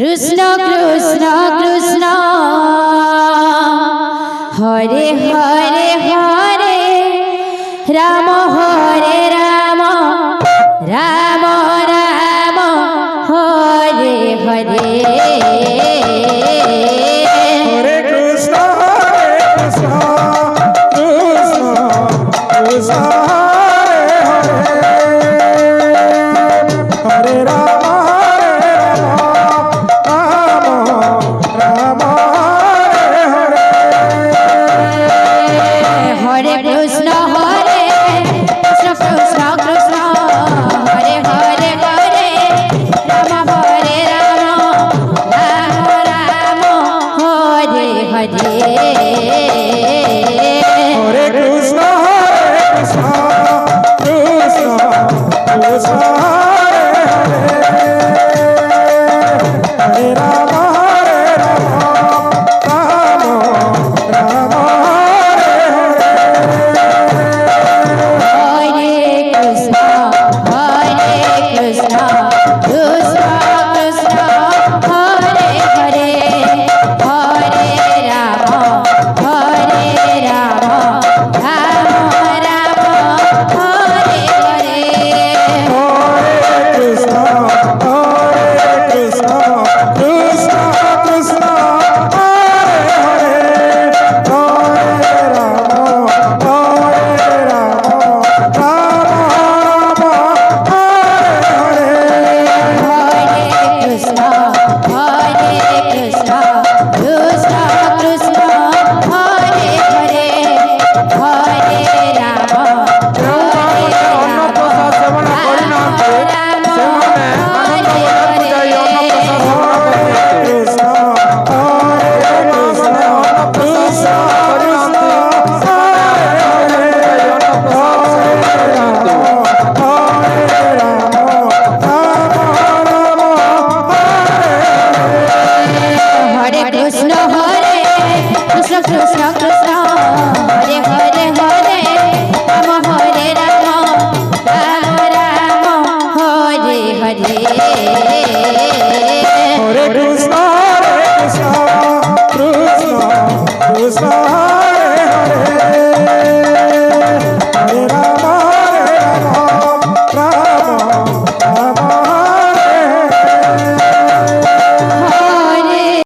কৃষ্ণ কৃষ্ণ কৃষ্ণ হরে হরে হরে রাম হরে রাম রাম রাম হরে হরে হরে কৃষ্ণ কৃষ্ণ কৃষ্ণ হরে রাম রাম হরে হরে কৃষ্ণ কৃষ্ণ কৃষ্ণ হরে হরে হরে রাম হরে রাম রাম রাম হরে হরে হরে কৃষ্ণ কৃষ্ণ কৃষ্ণ হরে রাম রাম রাম হরে কৃষ্ণ কৃষ্ণ কৃষ্ণ হরে হরে হরে রাম রাম রাম হরে হরে কৃষ্ণ কৃষ্ণ কৃষ্ণ কৃষ্ণ হরে হরে রাম রাম হরে হরে কৃষ্ণ কৃষ্ণ কৃষ্ণ কৃষ্ণ হরে হরে হরে রাম অন্নপ্রসাদ সেবন করি না ସେମାନେ কৃষ্ণ হরে কৃষ্ণ কৃষ্ণ কৃষ্ণ হরে কৃষ্ণ কৃষ্ণ কৃষ্ণ কৃষ্ণ হরে হরে হরে রাম হরে রাম রাম রাম হরে হরে হরে কৃষ্ণ কৃষ্ণ কৃষ্ণ